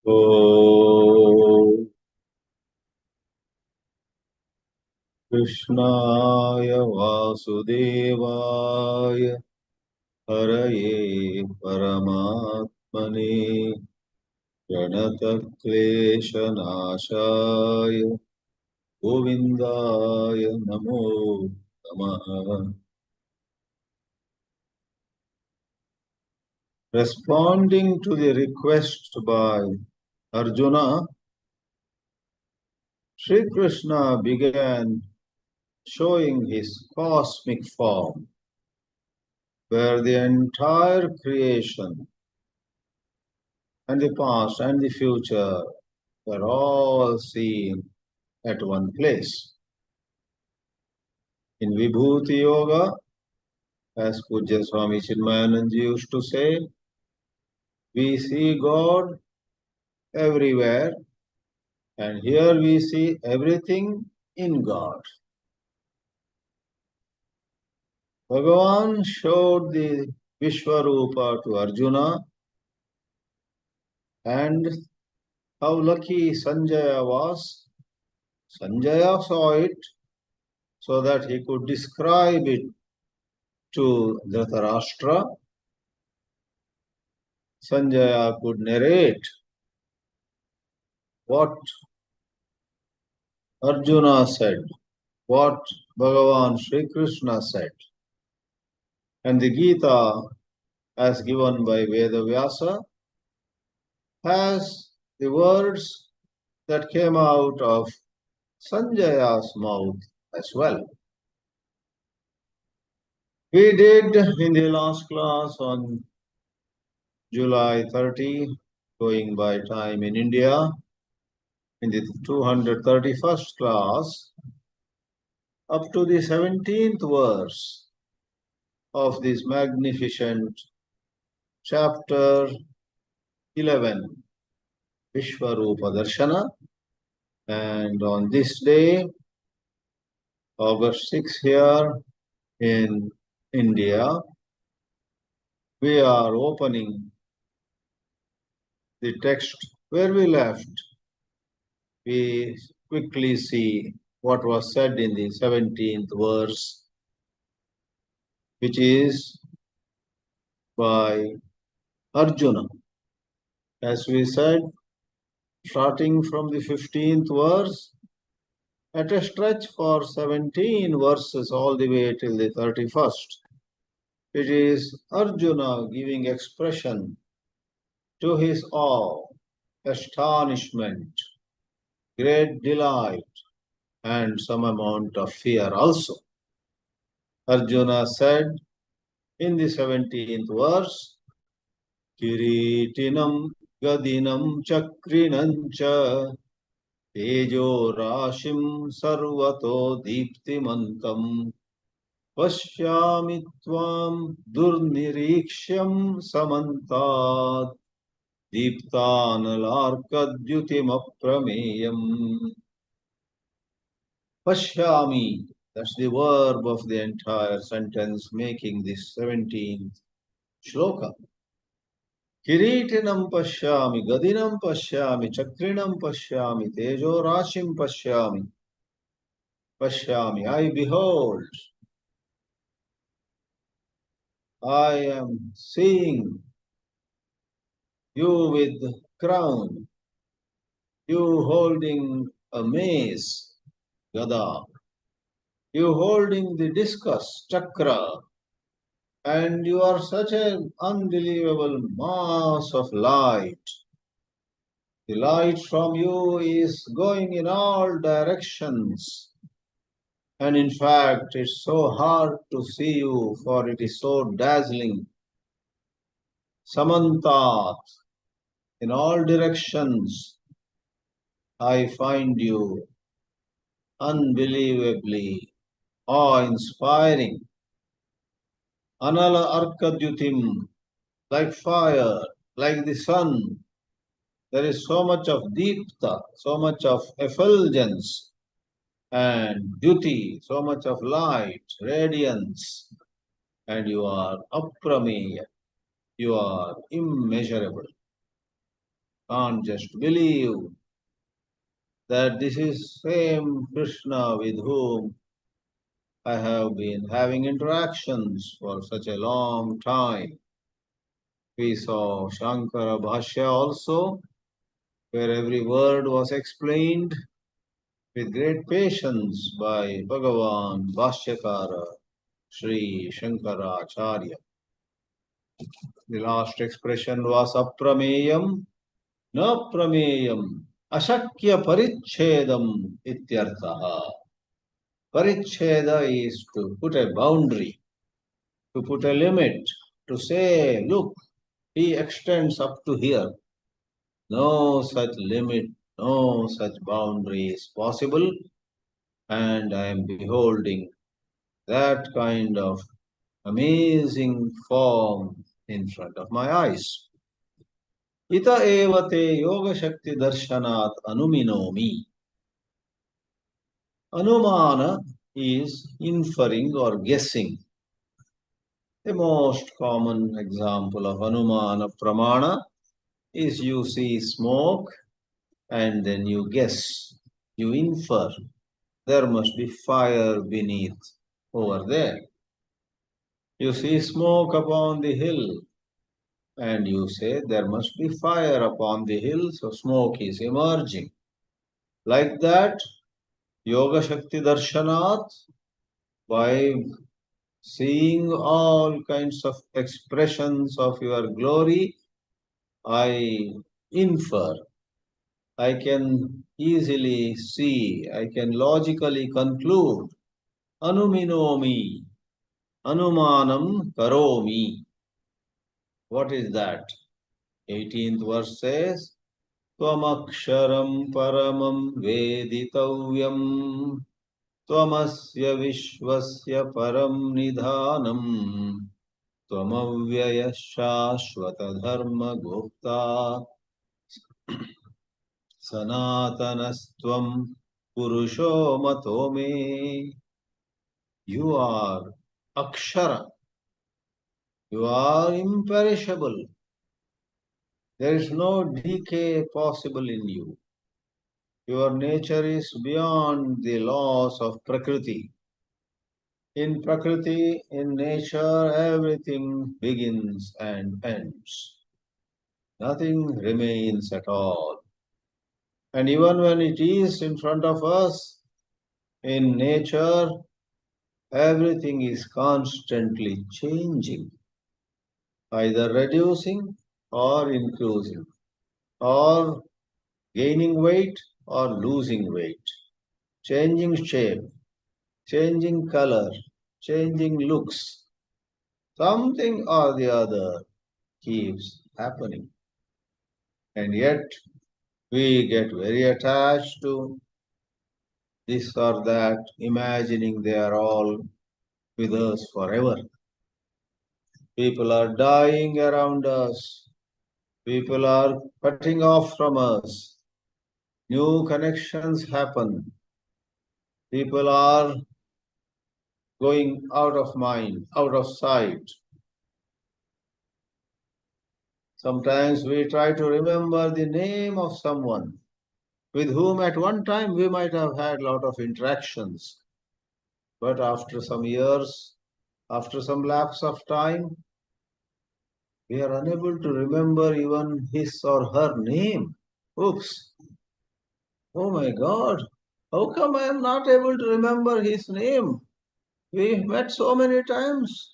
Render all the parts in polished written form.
ॐ कृष्णाय वासुदेवाय हरये परमात्मने प्रणतक्लेशनाशाय गोविन्दाय नमो नमः। Responding to the request by Arjuna, Sri Krishna began showing his cosmic form, where the entire creation and the past and the future were all seen at one place. In Vibhuti Yoga, as Pujya Swami Chinmayananda used to say, we see God everywhere, and here we see everything in God. Bhagavan showed the Vishwarupa to Arjuna, and how lucky Sanjaya was. Sanjaya saw it so that he could describe it to Dhritarashtra. Sanjaya could narrate what Arjuna said, what Bhagavan Sri Krishna said. And the Gita, as given by Vedavyasa, has the words that came out of Sanjaya's mouth as well. We did in the last class on July 30, going by time in India, in the 231st class, up to the 17th verse of this magnificent chapter 11, Vishwarupa Darshana. And on this day, August 6 here in India, we are opening the text where we left. We quickly see what was said in the 17th verse, which is by Arjuna. As we said, starting from the 15th verse, at a stretch for 17 verses all the way till the 31st, it is Arjuna giving expression to his awe, astonishment, great delight, and some amount of fear also. Arjuna said in the 17th verse, Kiritinam Gadinam Chakrinam Cha Tejo Rashim Sarvato Deeptimantam Pashyami Tvam Durnirikshyam Samantat Deeptanalarkadyutim Aprameyam. Pashyami, that's the verb of the entire sentence making this 17th shloka. Kiritinam pashyami, gadinam pashyami, chakrinam pashyami, tejo rashim pashyami. Pashyami, I behold. I am seeing you with the crown, you holding a mace, gada, you holding the discus, chakra, and you are such an unbelievable mass of light. The light from you is going in all directions. And in fact, it's so hard to see you, for it is so dazzling. Samantat, in all directions, I find you unbelievably awe-inspiring. Anala arkadyutim, like fire, like the sun. There is so much of deepta, so much of effulgence, and duty, so much of light, radiance, and you are aprameya, you are immeasurable. can't just believe that this is same Krishna with whom I have been having interactions for such a long time. We saw Shankara Bhāshya also, where every word was explained with great patience by Bhagavan Bhashyakara Sri Shankaracharya. The last expression was aprameyam, na prameyam, ashakya parichedam ityarthaha. Paricheda is to put a boundary, to put a limit, to say, look, he extends up to here. No such limit, no such boundary is possible, and I am beholding that kind of amazing form in front of my eyes. Ita eva te yoga shakti darshanat anuminomi. Anumana is inferring or guessing. The most common example of Anumana Pramana is you see smoke and then you guess, you infer. There must be fire beneath over there. You see smoke upon the hill and you say there must be fire upon the hill, so smoke is emerging. Like that, Yoga Shakti Darshanat, by seeing all kinds of expressions of your glory, I infer, I can easily see, I can logically conclude, Anuminomi, Anumanam Karomi. What is that? 18th verse says, Tvamaksharam paramam veditavyam Tvamasya vishvasya param nidhanam Tvamavyaya shashvata dharma gupta Sanatanastvam purusho mato me. You are akshara. You are imperishable. There is no decay possible in you. Your nature is beyond the laws of Prakriti. In Prakriti, in nature, everything begins and ends. Nothing remains at all. And even when it is in front of us, in nature, everything is constantly changing, either reducing or increasing, or gaining weight or losing weight, changing shape, changing color, changing looks. Something or the other keeps happening. And yet we get very attached to this or that, imagining they are all with us forever. People are dying around us. People are cutting off from us. New connections happen. People are going out of mind, out of sight. Sometimes we try to remember the name of someone with whom at one time we might have had a lot of interactions. But after some years, after some lapse of time, we are unable to remember even his or her name. Oops. Oh my God. How come I am not able to remember his name? We met so many times.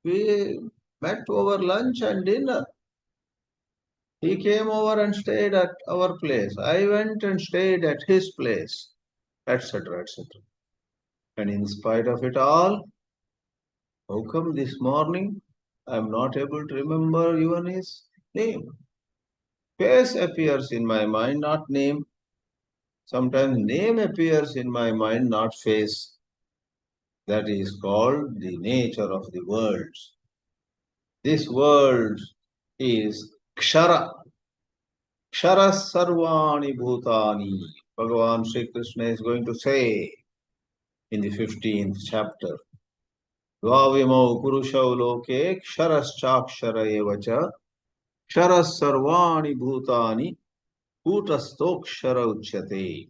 We met over lunch and dinner. He came over and stayed at our place. I went and stayed at his place, etc., etc. And in spite of it all, how come this morning I am not able to remember even his name? Face appears in my mind, not name. Sometimes name appears in my mind, not face. That is called the nature of the worlds. This world is kshara. Kshara sarvani bhutani. Bhagavan Sri Krishna is going to say in the 15th chapter. Dvavimau purushau loke ksharas chakshara evacha ksharas sarvani bhutani Kutastokshara uchyate.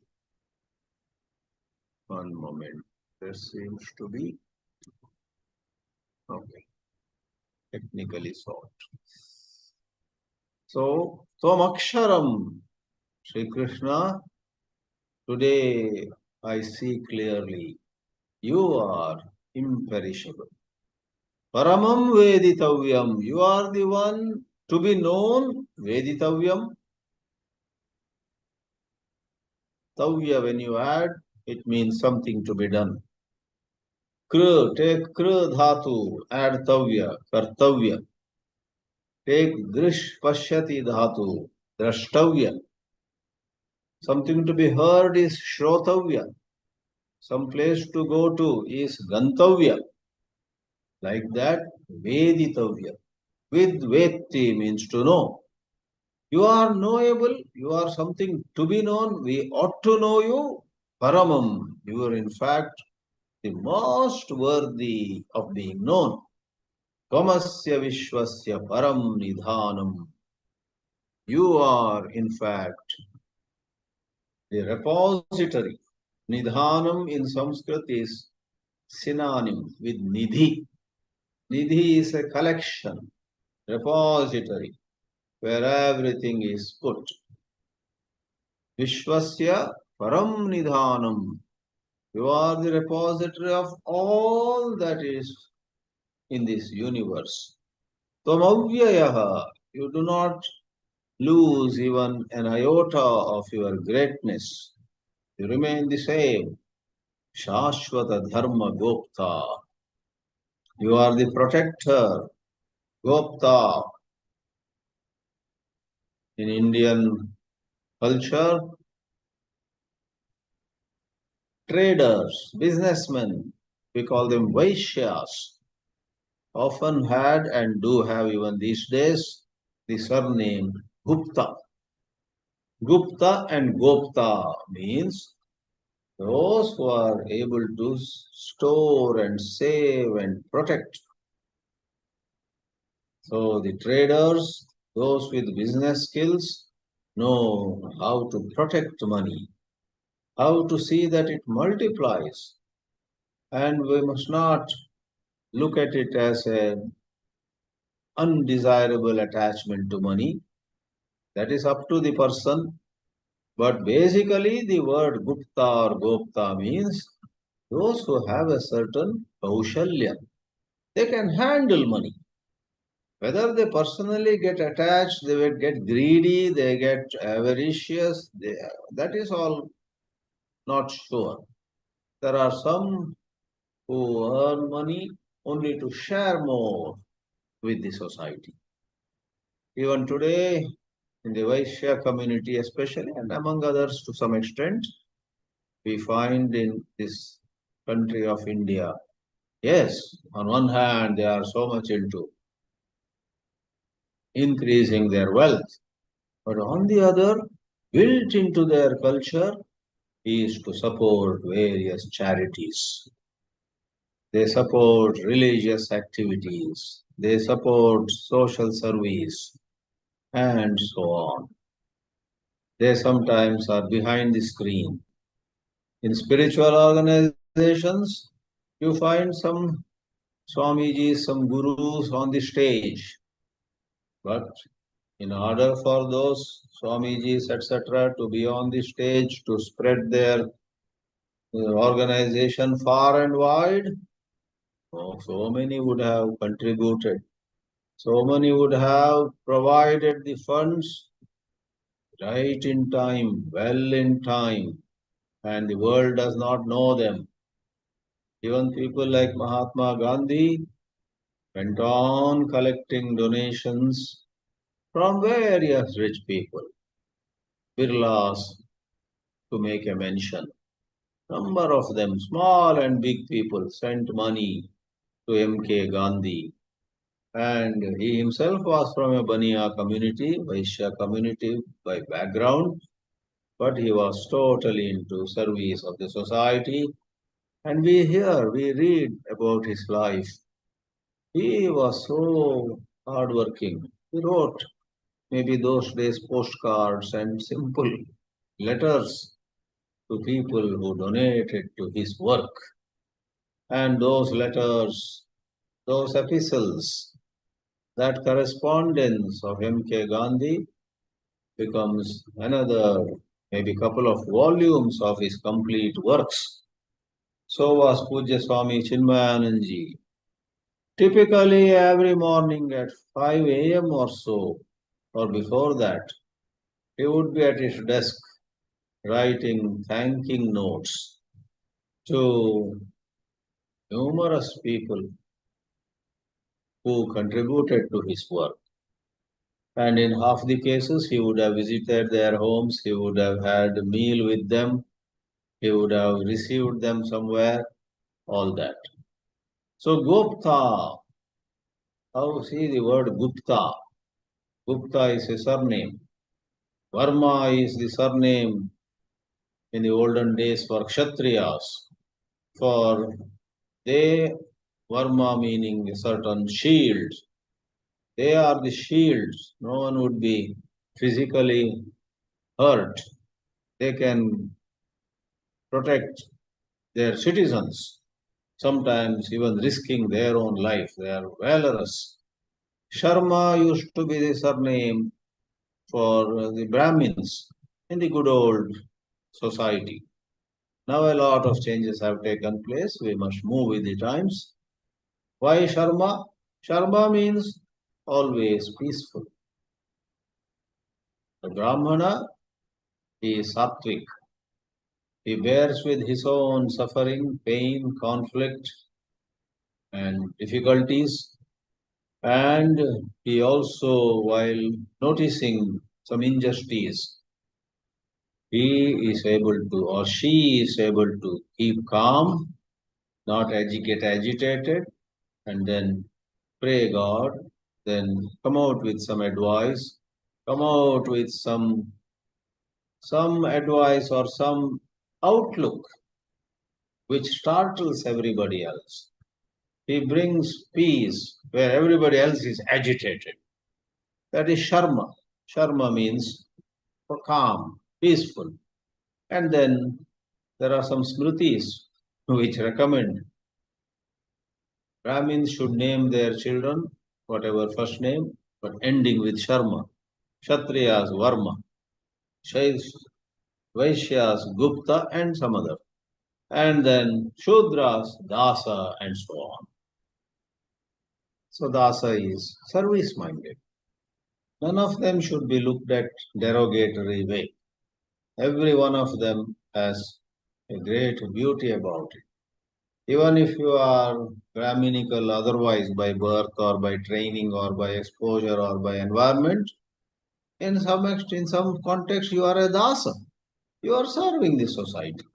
One moment. There seems to be, okay, technically solved. So, Tvamaksharam, Sri Krishna, today I see clearly, you are imperishable. Paramam Veditavyam, you are the one to be known, Veditavyam. Tavya, when you add, it means something to be done. Kru, take kru dhatu, add tavya, kartavya. Take drish pashyati dhatu, drashtavya. Something to be heard is shrotavya. Some place to go to is gantavya. Like that, veditavya. With vetti means to know. You are knowable, you are something to be known, we ought to know you. Paramam, you are in fact the most worthy of being known. Tvamasya vishwasya param nidhanam. You are in fact the repository. Nidhanam in Sanskrit is synonym with nidhi. Nidhi is a collection, repository, where everything is put. Vishwasya param nidhanam. You are the repository of all that is in this universe. Tvamavyayaha. You do not lose even an iota of your greatness. You remain the same. Shashvata Dharma Gopta. You are the protector, Gopta. In Indian culture, traders, businessmen, we call them Vaishyas, often had and do have even these days the surname Gupta. Gupta and Gopta means those who are able to store and save and protect. So the traders, those with business skills, know how to protect money, how to see that it multiplies. And we must not look at it as an undesirable attachment to money. That is up to the person. But basically, the word Gupta or Gopta means those who have a certain kaushalya. They can handle money. Whether they personally get attached, they will get greedy, they get avaricious, that is all not sure. There are some who earn money only to share more with the society. Even today, in the Vaishya community especially, and among others to some extent, we find in this country of India, yes, on one hand, they are so much into increasing their wealth, but on the other, built into their culture is to support various charities. They support religious activities. They support social service and so on. They sometimes are behind the screen. In spiritual organizations, you find some Swamijis, some gurus on the stage. But in order for those Swamijis, etc., to be on the stage to spread their organization far and wide, so many would have contributed. So many would have provided the funds right in time, well in time, and the world does not know them. Even people like Mahatma Gandhi went on collecting donations from various rich people. Birlas, to make a mention. Number of them, small and big people, sent money to M.K. Gandhi. And he himself was from a Baniya community, Vaishya community by background, but he was totally into service of the society. And we read about his life. He was so hardworking. He wrote maybe those days postcards and simple letters to people who donated to his work. And those letters, those epistles, that correspondence of M.K. Gandhi becomes another, maybe couple of volumes of his complete works. So was Pujya Swami Chinmayananji. Typically every morning at 5 a.m. or so, or before that, he would be at his desk writing thanking notes to numerous people who contributed to his work. And in half the cases, he would have visited their homes, he would have had a meal with them, he would have received them somewhere, all that. So Gupta, how see the word Gupta? Gupta is a surname. Varma is the surname in the olden days for Kshatriyas. For they, Varma meaning a certain shield. They are the shields. No one would be physically hurt. They can protect their citizens, sometimes even risking their own life. They are valorous. Sharma used to be the surname for the Brahmins in the good old society. Now a lot of changes have taken place. We must move with the times. Why Sharma? Sharma means always peaceful. The Brahmana is sattvic. He bears with his own suffering, pain, conflict, and difficulties. And he also, while noticing some injustice, he is able to, or she is able to keep calm, not get agitated, and then pray God, then come out with some advice, come out with some advice or some outlook which startles everybody else. He brings peace where everybody else is agitated. That is Sharma. Sharma means for calm, peaceful. And then there are some smritis which recommend Brahmins should name their children, whatever first name, but ending with Sharma. Kshatriyas, Varma. Vaishyas, Gupta, and some other. And then Shudras, Dasa, and so on. So Dasa is service-minded. None of them should be looked at derogatory way. Every one of them has a great beauty about it. Even if you are Brahminical otherwise by birth or by training or by exposure or by environment, in some context you are a dasa. You are serving the society.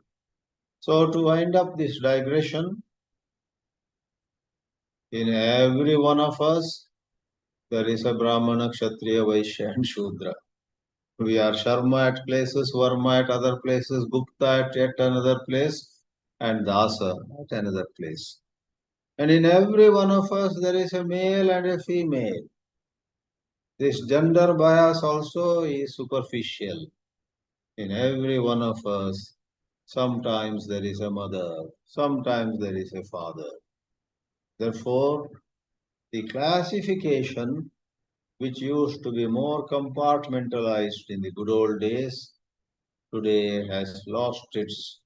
So to wind up this digression, in every one of us, there is a Brahmana, Kshatriya, Vaishya and Shudra. We are Sharma at places, Varma at other places, Gupta at yet another place, and Dasa at another place. And in every one of us, there is a male and a female. This gender bias also is superficial. In every one of us, sometimes there is a mother, sometimes there is a father. Therefore, the classification, which used to be more compartmentalized in the good old days, today has lost its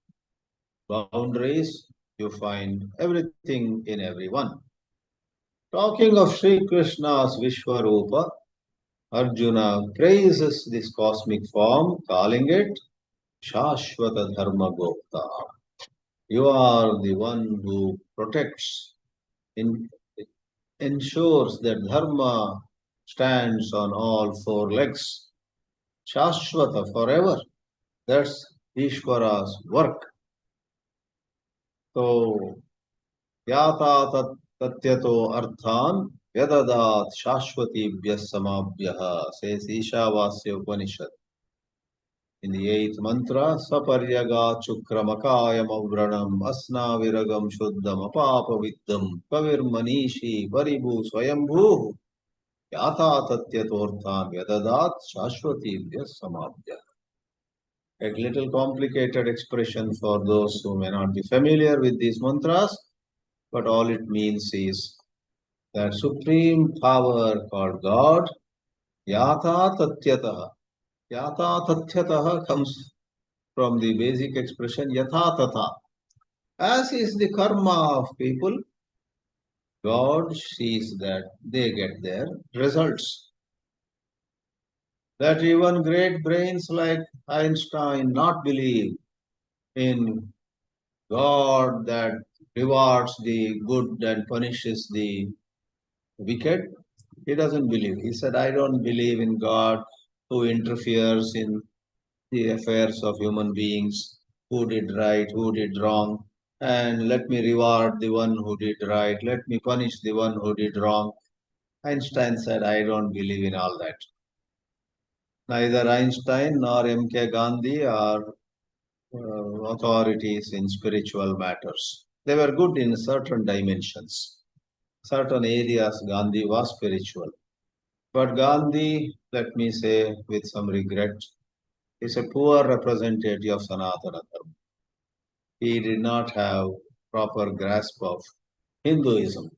boundaries. You find everything in everyone. Talking of Sri Krishna's Vishwarupa, Arjuna praises this cosmic form, calling it Shashvata Dharma Gopta. You are the one who protects, ensures that Dharma stands on all four legs. Shashvata, forever. That's Ishvara's work. So, Yata Tatyato Arthan Yadadat Shashvatibhyas Samabhyaha, says Ishavasya Upanishad. In the 8th mantra, Saparyaga Chukramakayam Avranam Asna Viragam Shuddham Apapa Viddam Kavir Manishi Varibu Swayambhu. Yata tatyatorthan vyadadat shashvatibhya samadhya. A little complicated expression for those who may not be familiar with these mantras, but all it means is that supreme power called God, Yata tatyataha. Yata tatyataha comes from the basic expression Yatha Tatha. As is the karma of people, God sees that they get their results. That even great brains like Einstein not believe in God that rewards the good and punishes the wicked. He doesn't believe. He said, I don't believe in God who interferes in the affairs of human beings, who did right, who did wrong, and let me reward the one who did right, let me punish the one who did wrong. Einstein said, I don't believe in all that. Neither Einstein nor M.K. Gandhi are authorities in spiritual matters. They were good in certain dimensions. Certain areas Gandhi was spiritual. But Gandhi, let me say with some regret, is a poor representative of Sanatana Dharma. He did not have proper grasp of Hinduism.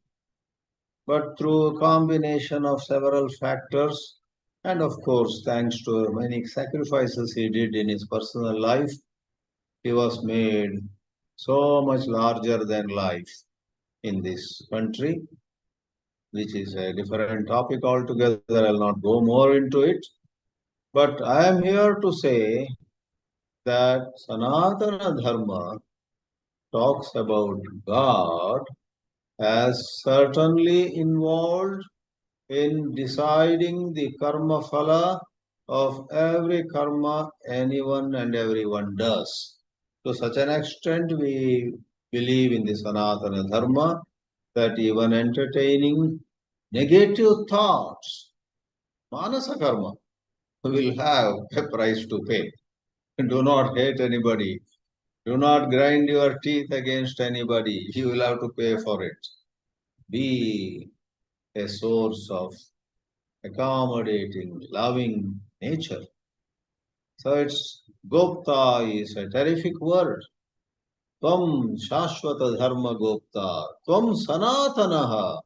But through a combination of several factors, and of course, thanks to many sacrifices he did in his personal life, he was made so much larger than life in this country, which is a different topic altogether. I'll not go more into it. But I am here to say that Sanatana Dharma talks about God as certainly involved in deciding the karma phala of every karma anyone and everyone does. To such an extent, we believe in the Sanatana Dharma that even entertaining negative thoughts, manasa karma, will have a price to pay. Do not hate anybody. Do not grind your teeth against anybody. You will have to pay for it. Be a source of accommodating, loving nature. So it's Gopta is a terrific word. Tvam Shashvata Dharma Gopta. Tvam Sanatanaha.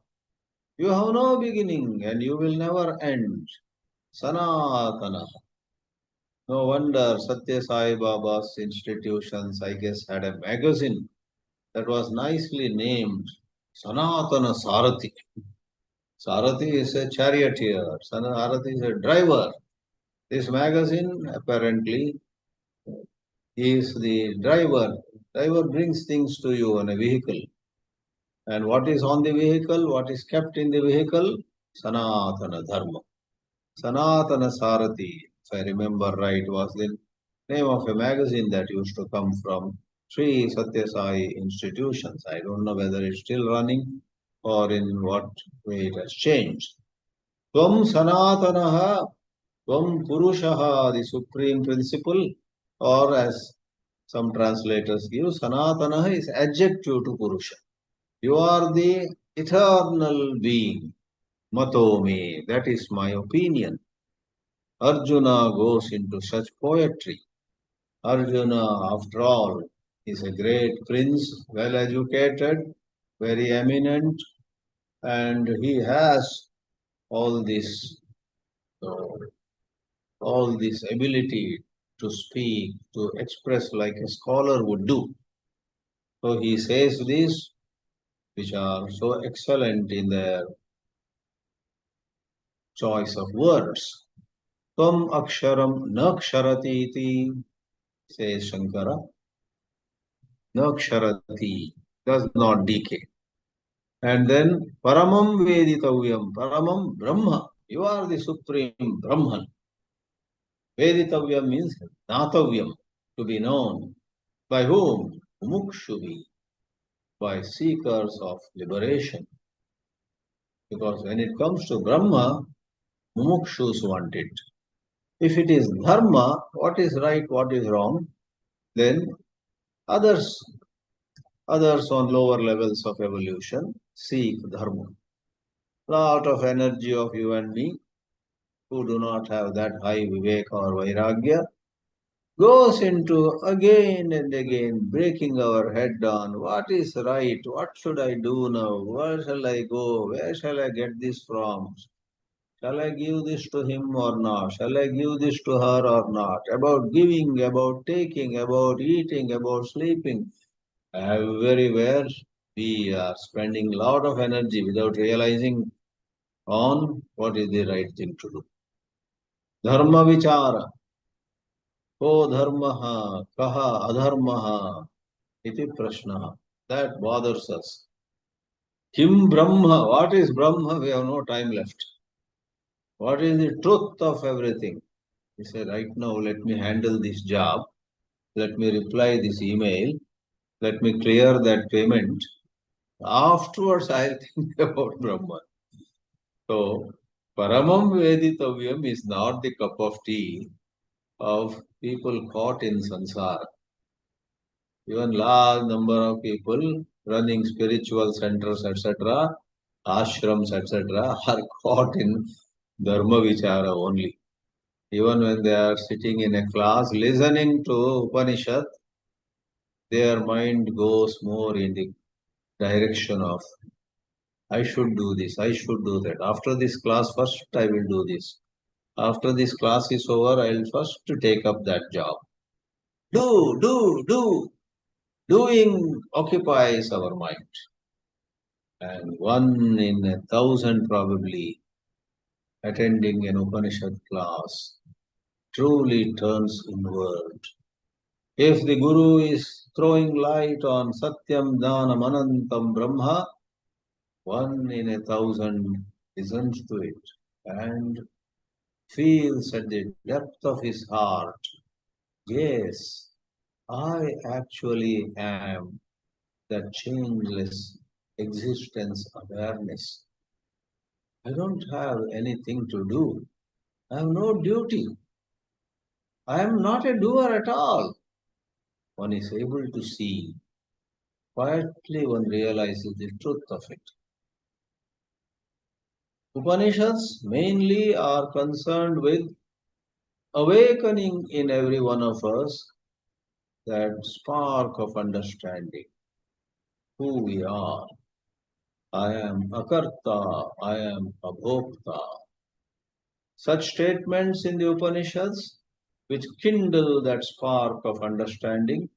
You have no beginning and you will never end. Sanatanaha. No wonder Satya Sai Baba's institutions, I guess, had a magazine that was nicely named Sanatana Sarathi. Sarathi is a charioteer, Sarathi is a driver. This magazine apparently is the driver. Driver brings things to you on a vehicle. And what is on the vehicle? What is kept in the vehicle? Sanatana Dharma. Sanatana Sarathi, if I remember right, was the name of a magazine that used to come from Sri Satya Sai institutions. I don't know whether it's still running or in what way it has changed. Tvam Sanatanaha, Tvam Purushaha, the supreme principle, or as some translators give, Sanatanaha is adjective to Purusha. You are the eternal being. Matome, that is my opinion. Arjuna goes into such poetry. Arjuna, after all, is a great prince, well educated, very eminent, and he has all this, uh, all this ability to speak, to express like a scholar would do. So he says these, which are so excellent in their choice of words. Tvam aksharam naksharati iti, says Shankara. Naksharati does not decay. And then Paramam Veditavyam, Paramam Brahma. You are the supreme Brahman. Veditavyam means Natavyam, to be known. By whom? Mukshuvi, by seekers of liberation. Because when it comes to Brahma, mumukshus want it. If it is Dharma, what is right, what is wrong, then others, others on lower levels of evolution seek Dharma. lot of energy of you and me, who do not have that high vivek or vairagya, goes into again and again breaking our head on what is right, what should I do now, where shall I go, where shall I get this from, shall I give this to him or not, shall I give this to her or not, about giving, about taking, about eating, about sleeping. Everywhere we are spending a lot of energy without realizing on what is the right thing to do. Dharma vichara. Ko dharmaha, kaha adharmaha, iti prashna. That bothers us. Kim Brahma, what is Brahma? We have no time left. What is the truth of everything? He said, right now let me handle this job, let me reply this email, let me clear that payment. Afterwards I'll think about Brahma. So, Paramam Veditavyam is not the cup of tea of people caught in samsara. Even large number of people running spiritual centers, etc., ashrams, etc., are caught in dharma vichara only. Even when they are sitting in a class listening to Upanishad, their mind goes more in the direction of I should do this, I should do that. After this class, first I will do this. After this class is over, I will first take up that job. Do. Doing occupies our mind. And one in 1,000 probably attending an Upanishad class truly turns inward. If the Guru is throwing light on Satyam Dhanam Anantam Brahma, one in 1,000 listens to it and feels at the depth of his heart, yes, I actually am that changeless existence awareness. I don't have anything to do. I have no duty. I am not a doer at all. One is able to see. Quietly one realizes the truth of it. Upanishads mainly are concerned with awakening in every one of us that spark of understanding who we are. I am akarta, I am abhokta. Such statements in the Upanishads, which kindle that spark of understanding,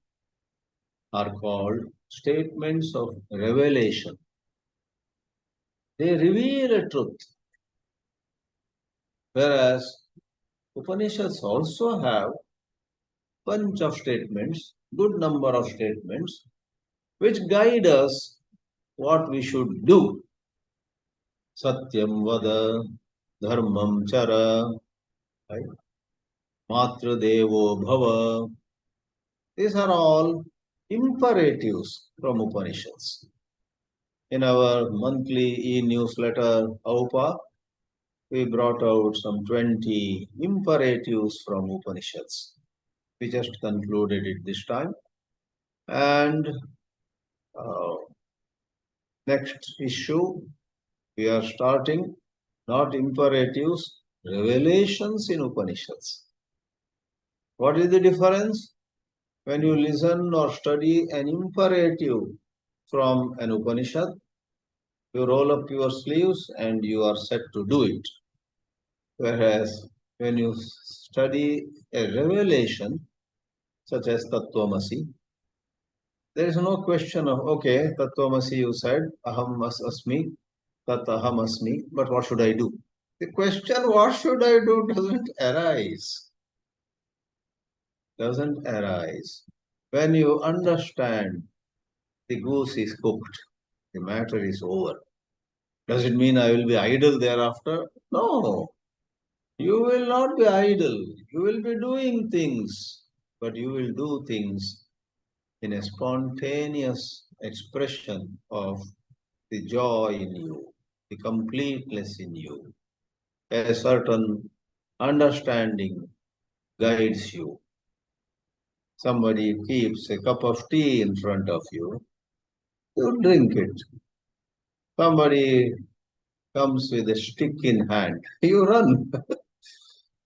are called statements of revelation. They reveal a truth, whereas Upanishads also have bunch of statements, good number of statements, which guide us what we should do. Satyam vada, dharmam chara, right? Matra devo bhava. These are all imperatives from Upanishads. In our monthly e-newsletter, AUPA, we brought out some 20 imperatives from Upanishads. We just concluded it this time. And next issue, we are starting not imperatives, revelations in Upanishads. What is the difference? When you listen or study an imperative from an Upanishad, you roll up your sleeves and you are set to do it. Whereas when you study a revelation, such as Tattvamasi, there is no question of, okay, Tattvamasi you said, Aham asmi, Tat aham asmi, but what should I do? The question, what should I do, doesn't arise. Doesn't arise. When you understand the goose is cooked, the matter is over. Does it mean I will be idle thereafter? No. You will not be idle. You will be doing things, but you will do things in a spontaneous expression of the joy in you, the completeness in you. A certain understanding guides you. Somebody keeps a cup of tea in front of you, you drink it. Somebody comes with a stick in hand, you run.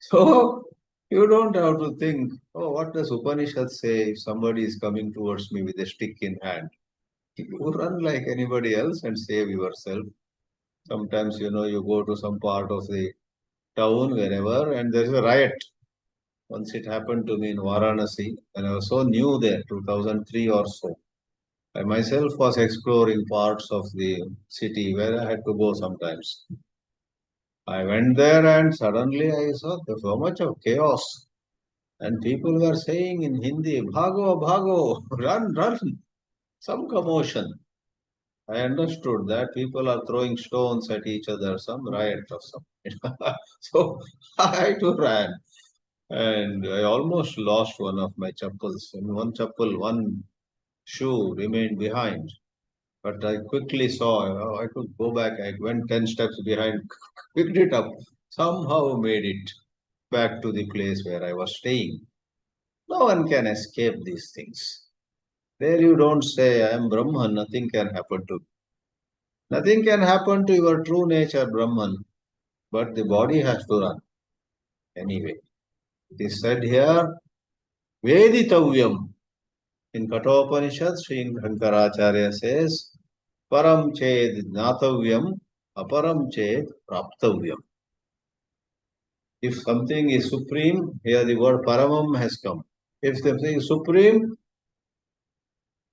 So you don't have to think, oh, what does Upanishad say if somebody is coming towards me with a stick in hand? You run like anybody else and save yourself. Sometimes, you go to some part of the town, wherever, and there is a riot. Once it happened to me in Varanasi, and I was so new there, 2003 or so. I myself was exploring parts of the city where I had to go sometimes. I went there and suddenly I saw there's so much of chaos. And people were saying in Hindi, Bhago, Bhago, run, run, some commotion. I understood that people are throwing stones at each other, some riot or something. So I too ran. And I almost lost one of my chappals. And one chappal, one shoe remained behind. But I quickly saw, I could go back. I went 10 steps behind, picked it up, somehow made it back to the place where I was staying. No one can escape these things. There you don't say, I am Brahman, nothing can happen to me. Nothing can happen to your true nature, Brahman, but the body has to run. Anyway, it is said here, Veditavyam. In Kathopanishad, Sri Shankaracharya says, Param ched jnatavyam, aparam ched praptavyam. If something is supreme, here the word paramam has come. If something is supreme,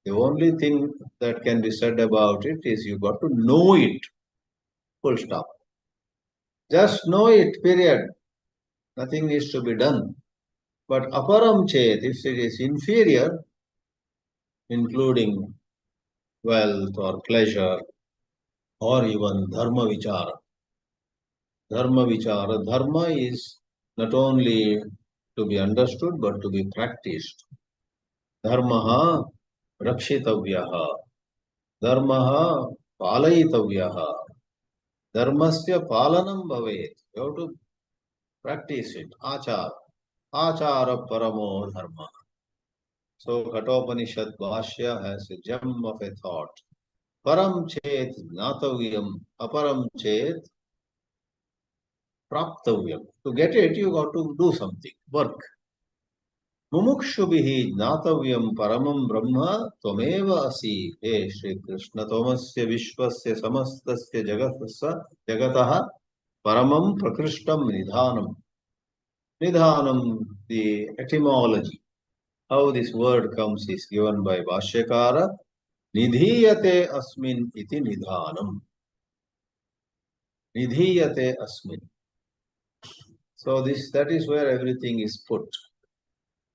the only thing that can be said about it is you got to know it. Full stop. Just know it, period. Nothing needs to be done. But aparam chet, if it is inferior, including wealth or pleasure or even dharma vichara. Dharma vichara. Dharma is not only to be understood but to be practiced. Dharmaha rakshitavyaha. Dharmaha palayitavyaha. Dharmasya palanam bhavet. You have to practice it. Achara. Achara paramo dharma. So Kathopanishad Bhāshya has a gem of a thought. Param chet jnatavyam, aparam chet praptavyam. To get it, you got to do something, work. Mumukshubhihi jnatavyam paramam brahma tvameva asi. Hey Shri Krishna Tomasya Vishwasya Samastasya Jagataha Paramam Prakrishtam Nidhanam. Nidhanam, the etymology. How this word comes is given by Bhashyakara. Nidhiyate asmin iti nidhanam. Nidhiyate asmin. So that is where everything is put.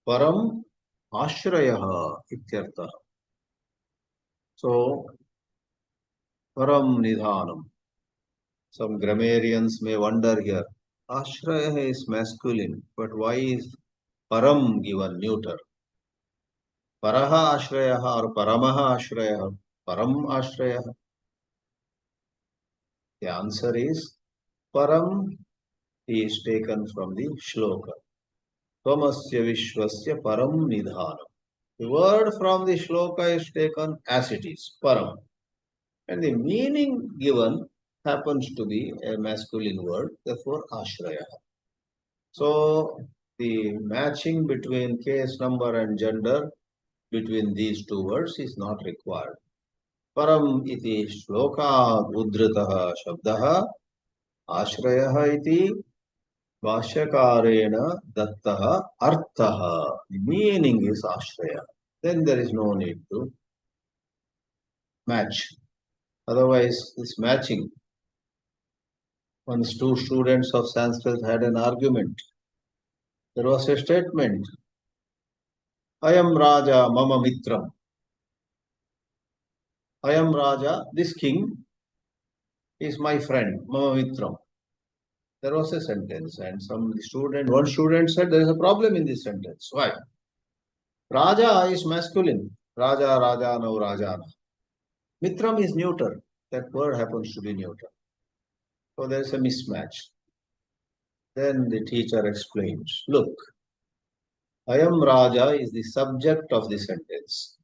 Param ashrayaha ityartha. So param nidhanam. Some grammarians may wonder here. Ashrayaha is masculine, but why is param given neuter? Paraha ashrayaha or paramaha ashrayaha? Param ashrayaha. The answer is param is taken from the shloka. Tvamasya vishwasya param nidhanam. The word from the shloka is taken as it is, param. And the meaning given happens to be a masculine word, therefore ashraya. So the matching between case number and gender between these two words is not required. Param iti shloka udritaha shabdaha ashraya iti Bhashyakarena dattaha arthaha. The meaning is ashraya. Then there is no need to match. Otherwise, this matching. Once two students of Sanskrit had an argument. There was a statement. Ayam Raja Mama Mitram. Ayam Raja, this king, is my friend, Mama Mitram. There was a sentence, and one student said there is a problem in this sentence. Why? Raja is masculine. Raja, Raja, no Rajana. Mitram is neuter. That word happens to be neuter. So there is a mismatch. Then the teacher explains, look, Ayam Raja is the subject of the sentence.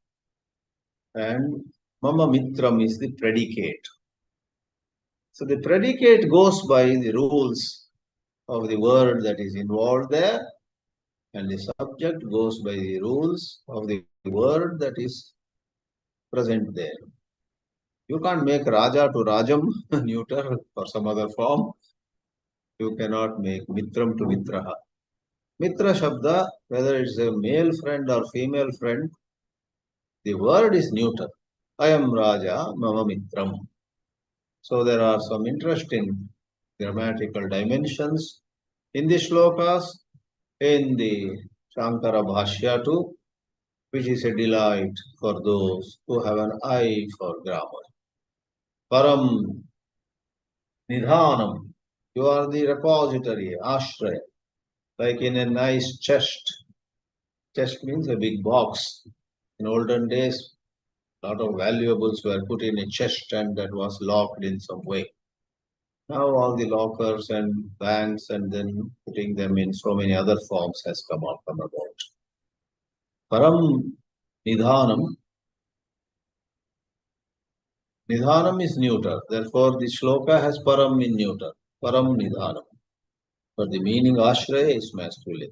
And Mama Mitram is the predicate. So the predicate goes by the rules of the word that is involved there, and the subject goes by the rules of the word that is present there. You can't make Raja to Rajam neuter or some other form. You cannot make Mitram to Mitraha. Mitra Shabda, whether it's a male friend or female friend, the word is neuter. I am Raja, Mama Mitram. So there are some interesting grammatical dimensions in the shlokas, in the Shankara Bhāshya too, which is a delight for those who have an eye for grammar. Param Nidhanam, you are the repository, ashraya, like in a nice chest. Chest means a big box. In olden days, a lot of valuables were put in a chest and that was locked in some way. Now all the lockers and banks and then putting them in so many other forms has come about. Param Nidhanam. Nidhanam is neuter. Therefore, the shloka has param in neuter. Param Nidhanam. But the meaning ashraya is masculine.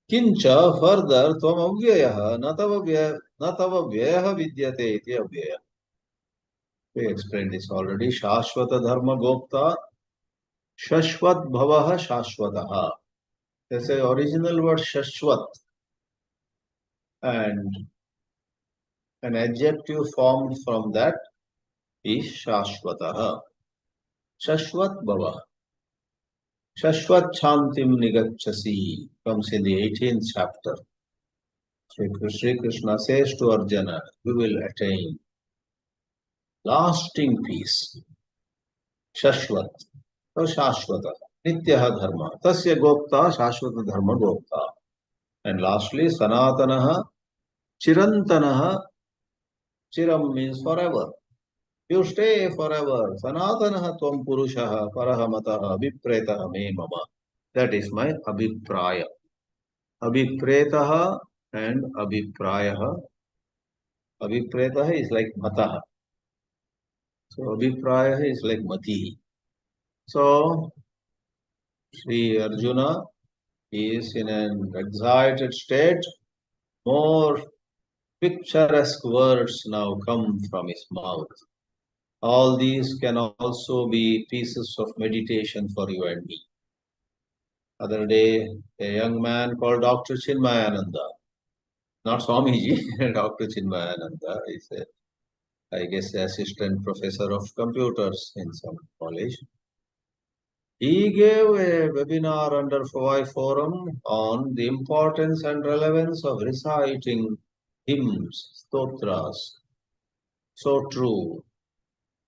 Kincha further tvam avyayaha natava vyayaha vidyate iti avyaya. We explained this already. Shashvata dharma gopta shashvat bhavaha shashvataha. There's the original word shashvat and an adjective formed from that is shashvataha. Shashvat bhavaha. Shashvat Chantim Nigachasi comes in the 18th chapter. Sri Krishna says to Arjuna, we will attain lasting peace. Shashvat, or Shashvata, Nityaha Dharma, Tasya Gopta, Shashvata Dharma Gopta. And lastly, Sanatanaha, Chirantanaha, Chiram means forever. You stay forever. Sanatanaha Tvam Purushaha, Parahamataha, Vipretaha Me Mama. That is my Abhipraya. Abhipretaha and Abhiprayaha. Abhipretaha is like Mataha. So Abhiprayaha is like Mati. So Sri Arjuna is in an excited state. More picturesque words now come from his mouth. All these can also be pieces of meditation for you and me. Other day, a young man called Dr. Chinmayananda, not Swamiji, Dr. Chinmayananda is I guess, assistant professor of computers in some college. He gave a webinar under Fawai Forum on the importance and relevance of reciting hymns, stotras. So true.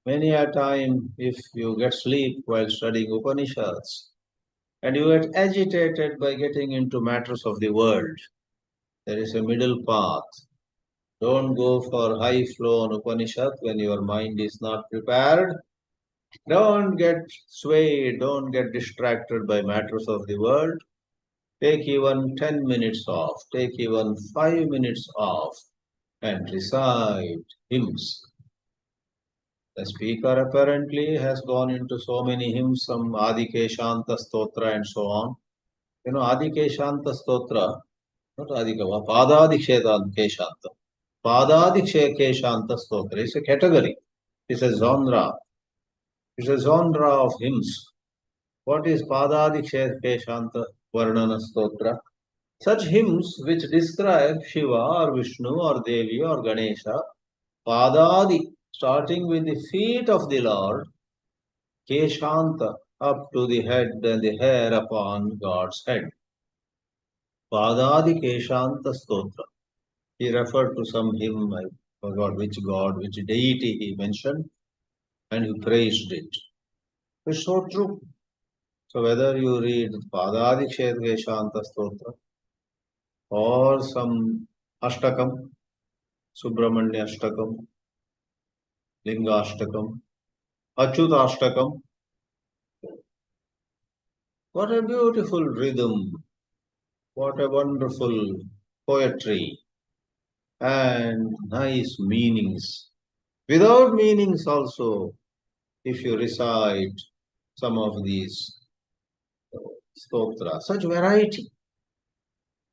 Many a time, if you get sleep while studying Upanishads, and you get agitated by getting into matters of the world, there is a middle path. Don't go for high flow on Upanishad when your mind is not prepared. Don't get swayed, don't get distracted by matters of the world. Take even 10 minutes off, take even 5 minutes off and recite hymns. The speaker apparently has gone into so many hymns, some Adikeshanta Stotra and so on. You know, Adikeshanta Stotra, not Adikava, Padadikeshanta. Padadikeshanta Stotra is a category, it's a genre. It's a genre of hymns. What is Padadikeshanta Varnana Stotra? Such hymns which describe Shiva or Vishnu or Devi or Ganesha, Padadi, starting with the feet of the Lord, Keshanta, up to the head and the hair upon God's head. Padadi Keshanta Stotra. He referred to some hymn, I forgot which god, which deity he mentioned, and he praised it. It's so true. So whether you read Padadi Keshanta Stotra or some Ashtakam, Subramanya Ashtakam, Linga Ashtakam, Achyuta Ashtakam, what a beautiful rhythm, what a wonderful poetry and nice meanings. Without meanings also, if you recite some of these stotras, such variety.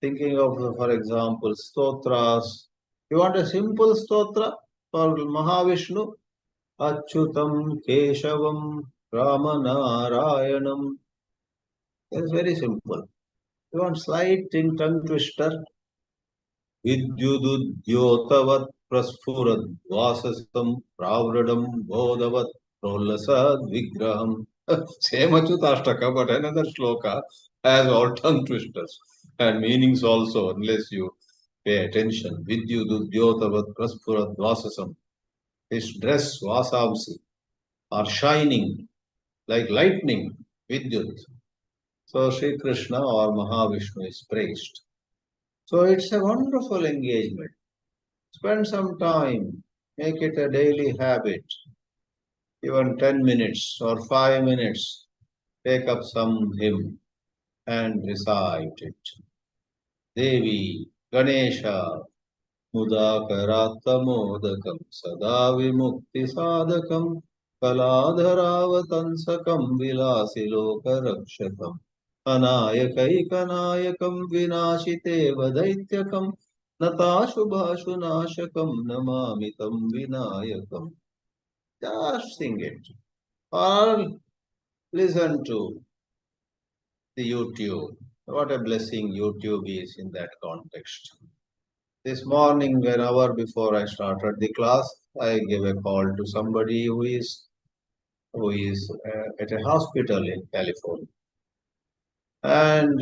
Thinking of, for example, stotras. You want a simple stotra for Mahavishnu? Achyutam Keshavam Ramanarayanam. It's very simple. You want slight tongue twister? Vidyududyotavat prasphurad vasasam pravradam bodhavat prolasad vigraham. Same Achyutashtaka, but another shloka has all tongue twisters and meanings also, unless you pay attention. Vidyududyotavat prasphurad vasasam. His dress, vasamsi, are shining like lightning, vidyut. So Sri Krishna or Mahavishnu is praised. So it's a wonderful engagement. Spend some time, make it a daily habit. Even 10 minutes or 5 minutes, take up some hymn and recite it. Devi, Ganesha, Mudakarattamodakam, Sada Vimukti Sadakam, Kaladharavatansakamं Vilasilokarakshakam, Anayakaikanayakam Vinashiteva Daityakam, Natashubhashunashakam Namamitam Vinayakam. Just sing it or listen to the YouTube. What a blessing YouTube is in that context. This morning, an hour before I started the class, I gave a call to somebody who is at a hospital in California. And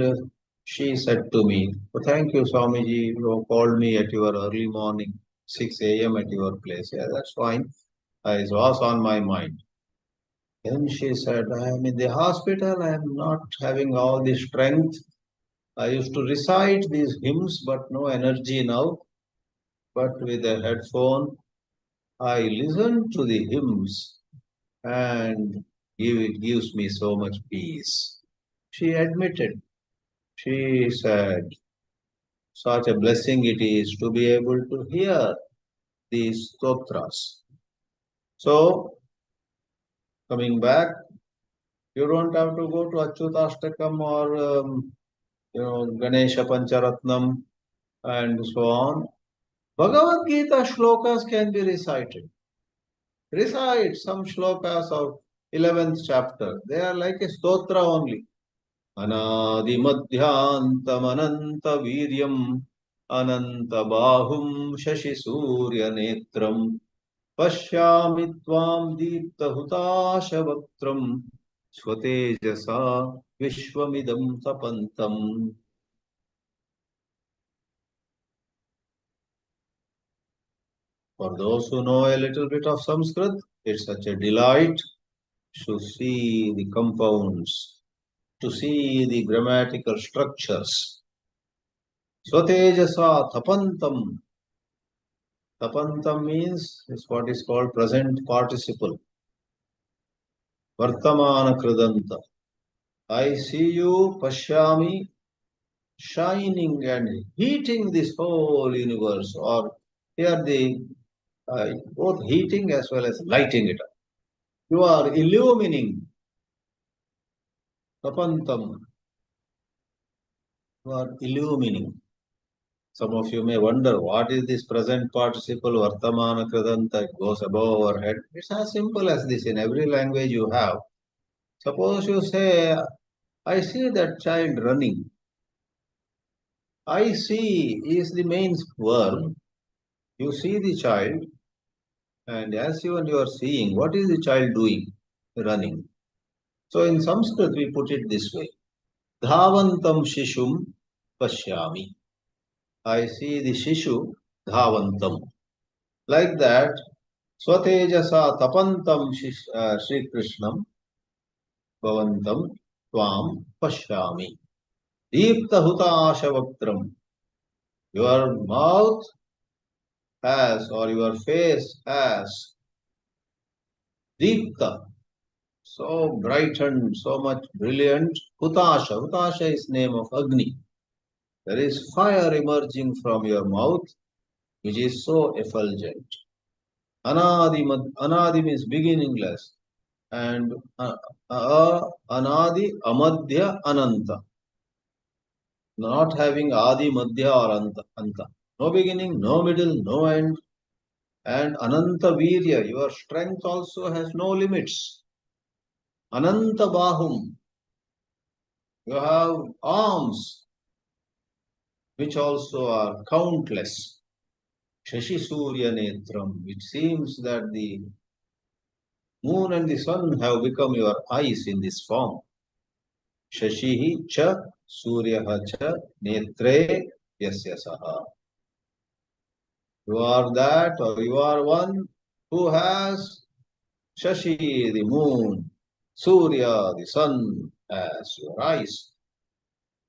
she said to me, "Oh, thank you, Swamiji, you called me at your early morning, 6 a.m. at your place." Yeah, that's fine. It was on my mind. Then she said, "I am in the hospital. I am not having all the strength. I used to recite these hymns, but no energy now. But with a headphone, I listen to the hymns and it gives me so much peace." She admitted, she said, such a blessing it is to be able to hear these stotras. So, coming back, you don't have to go to Achyutastakam or Ganesha Pancharatnam and so on. Bhagavad Geetā shlokas can be recited. Recite some shlokas of 11th chapter. They are like a stotra only. Anadimadhyantamananta viryam ananta bahum shashi surya netram pashyami tvam deepta hutashavakram swatejasa vishwamidam tapantam. For those who know a little bit of Sanskrit, it's such a delight to see the compounds, to see the grammatical structures. Swatejasa tapantam. Tapantam means is what is called present participle. Vartamana kridanta. I see you, pashyami, shining and heating this whole universe, or here the both heating as well as lighting it up. You are illumining. Tapantam. You are illumining. Some of you may wonder, what is this present participle Vartamana Kridanta? It goes above our head. It's as simple as this. In every language you have. Suppose you say, I see that child running. I see is the main verb. You see the child, and as you are seeing, what is the child doing? Running. So in Sanskrit we put it this way. Dhavantam shishum pashyami. I see the shishu dhavantam. Like that, swatejasa tapantam Sri Krishnam bhavantam tvam pashyami. Deepta huta ashavakram. Your mouth has, or your face has, deepta, so brightened, so much brilliant. Hutasha. Hutasha is name of Agni. There is fire emerging from your mouth, which is so effulgent. Anadi means beginningless. and anadi, amadhya, ananta. Not having adi, madhya or anta. No beginning, no middle, no end. And ananta virya, your strength also has no limits. Ananta bahum, you have arms which also are countless. Shashi Surya Netram, it seems that the moon and the sun have become your eyes in this form. Shashihi cha Suryaha cha Netre yasya saha. You are that, or you are one who has Shashi, the moon, Surya, the sun, as your eyes.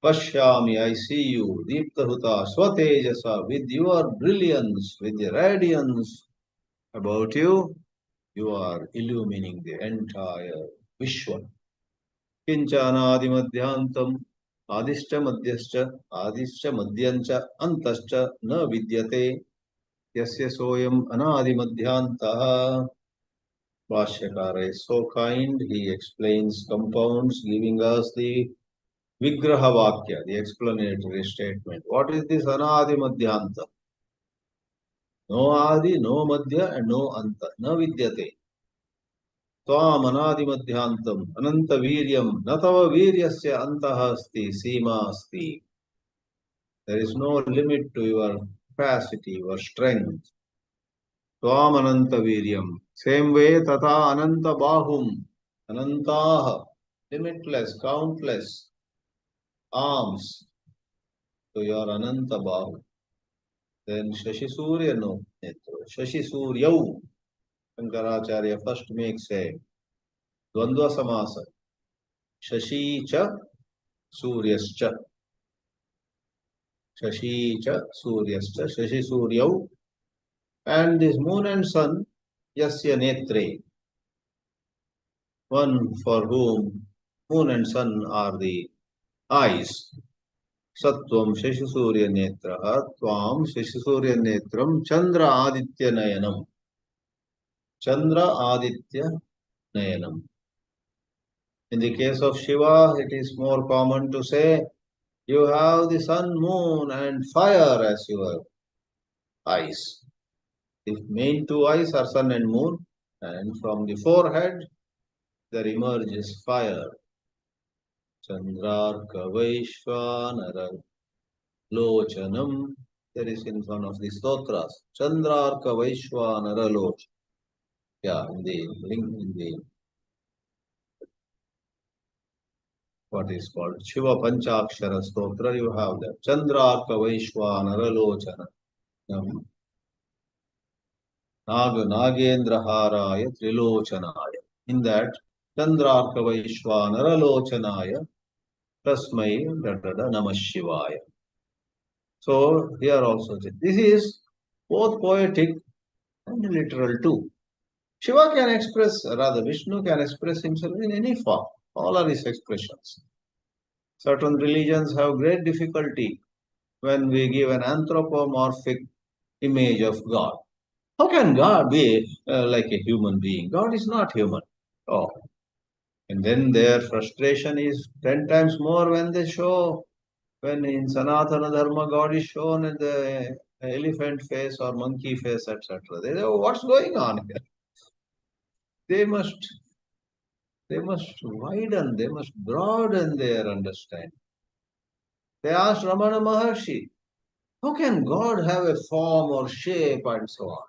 Pashyami, I see you, Deeptahuta, Swatejasa, with your brilliance, with the radiance about you, you are illumining the entire Vishwa. Kinchana Adimadhyantam, Adishcha Madhyascha, Adishcha Madhyancha, Antascha, Na Vidyate, Yasya Soyam Anadimadhyantaha. Bhashyakara is so kind, he explains compounds, giving us the Vigraha Vakya, the explanatory statement. What is this Anadi Madhyanta? No Adi, no Madhya, and no Anta. Na Vidyate. Tvam Anadi Madhyantam, Ananta Viryam, Natava Viryasya Antaha Asti, Sima Asti. There is no limit to your capacity, your strength. Tvam Ananta Viryam. Same way, Tata Ananta Bahum, Anantaha, limitless, countless arms to your Ananta Bahu. Then Shashi Surya no Netro. Shashi Suryau. Shankaracharya first makes a Dvandva Samasa. Shashi cha Suryascha. Shashi cha Suryascha. Shashi Suryau. And this moon and sun, Yasya Netre. One for whom moon and sun are the eyes. Sattvam Shashi Surya Netraha. Tvam Shashi Surya Netram Chandra Aditya Nayanam. Chandra Aditya Nayanam. In the case of Shiva, it is more common to say, you have the sun, moon, and fire as your eyes. The main two eyes are sun and moon, and from the forehead there emerges fire. Chandrarka Vaishvanara Lochanam. There is in one of the stotras. Chandrarka Vaishvanara Loch. Yeah, in the link in the what is called Shiva Panchakshara Stotra, you have that. Chandrarka Vaishvanara Lochana. Nagendraharaya Trilochanaya. In that, Chandrarka Vaishvanara Lochanaya Tasmai Dadada Namah Shivaya. So, here also, this is both poetic and literal too. Shiva can express, rather Vishnu can express himself in any form. All are his expressions. Certain religions have great difficulty when we give an anthropomorphic image of God. How can God be like a human being? God is not human. Oh. And then their frustration is 10 times more when they show, when in Sanatana Dharma God is shown in the elephant face or monkey face, etc. They say, oh, what's going on here? They must widen, they must broaden their understanding. They asked Ramana Maharshi, how can God have a form or shape and so on?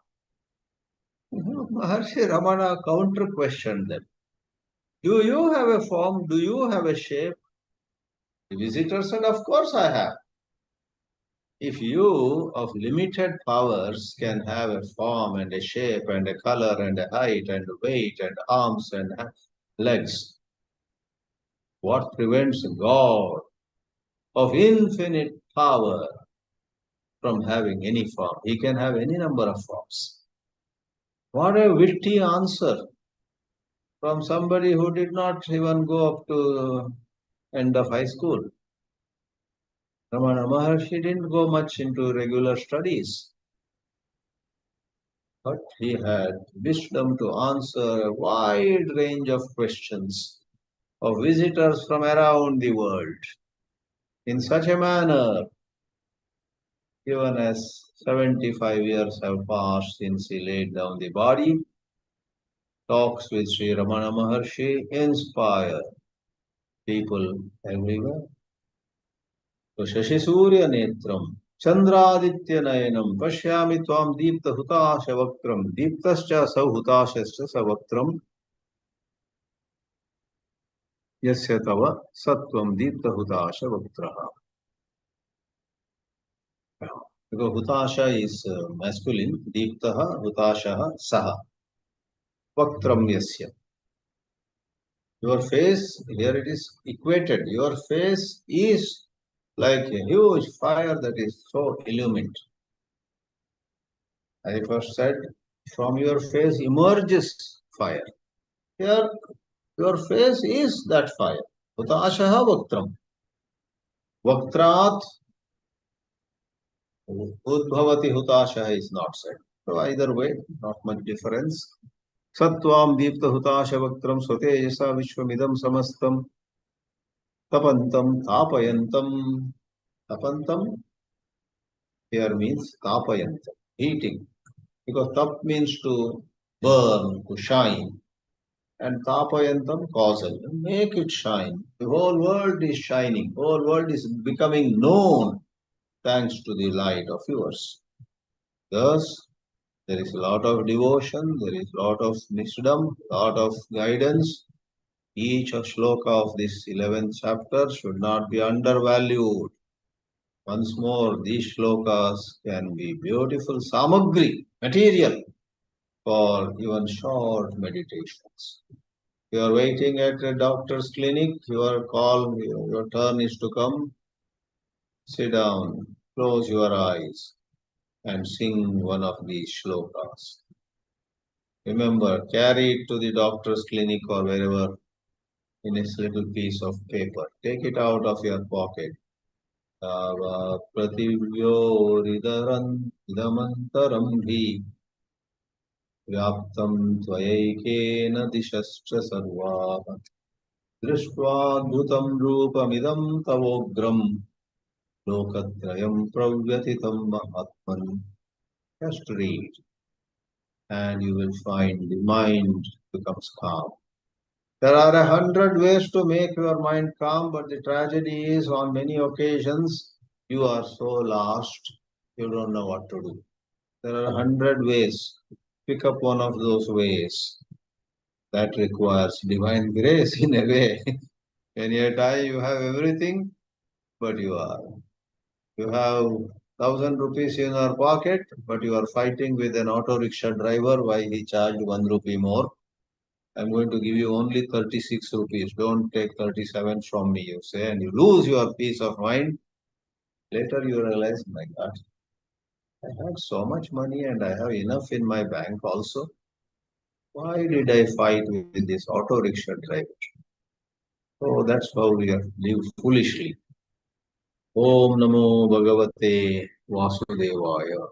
Maharshi Ramana counter questioned them. Do you have a form? Do you have a shape? The visitor said, of course I have. If you of limited powers can have a form and a shape and a color and a height and a weight and arms and legs, what prevents God of infinite power from having any form? He can have any number of forms. What a witty answer from somebody who did not even go up to end of high school. Ramana Maharshi didn't go much into regular studies. But he had wisdom to answer a wide range of questions of visitors from around the world in such a manner, even as 75 years have passed since he laid down the body. Talks with Sri Ramana Maharshi inspire people everywhere. So Shashi Surya Netram, Chandraditya Nayanam, Pashyami Tvam Deepta Hutasha Vaktram, Deeptascha Sauhutashascha Savaktram, Yasya Tava Sattvam Deepta Hutasha Vaktraha. Because Hutasha is masculine, Deeptaha, Hutashaha, Saha, Vaktram Yasya. Your face, here it is equated, your face is like a huge fire that is so illumined. I first said, from your face emerges fire. Here, your face is that fire. Hutashaha Vaktram. Vaktrat Udbhavati Hutashaha is not said. So either way, not much difference. Sattvam Deepta Hutasha Vaktram Swatejasa Vishwamidam Samastam Tapantam Tapayantam. Tapantam here means tapayantam, heating. Because tap means to burn, to shine. And tapayantam causal. Make it shine. The whole world is shining. The whole world is becoming known thanks to the light of yours. Thus, there is a lot of devotion, there is a lot of wisdom, a lot of guidance. Each shloka of this 11th chapter should not be undervalued. Once more, these shlokas can be beautiful samagri, material for even short meditations. You are waiting at a doctor's clinic, your call, your turn is to come. Sit down, close your eyes, and sing one of these shlokas. Remember, carry it to the doctor's clinic or wherever in a little piece of paper. Take it out of your pocket. Tava prativyoridharan idamantaram bhi vyaptam tvayekena dishascha sarvaha दृष्ट्वाद्भुतं रूपमिदं तवोग्रं लोकत्रयं प्रव्यथितं महात्मन्. Just read and you will find the mind becomes calm. There are 100 ways to make your mind calm, but the tragedy is on many occasions you are so lost you don't know what to do. There are 100 ways. Pick up one of those ways. That requires divine grace in a way. When you die, you have everything, but you have 1,000 rupees in your pocket, but you are fighting with an auto rickshaw driver why he charged 1 rupee more. I'm going to give you only 36 rupees. Don't take 37 from me, you say, and you lose your peace of mind. Later you realize, my God, I had so much money and I have enough in my bank also. Why did I fight with this auto rickshaw driver? So that's how we live foolishly. Om Namo Bhagavate Vasudevaya.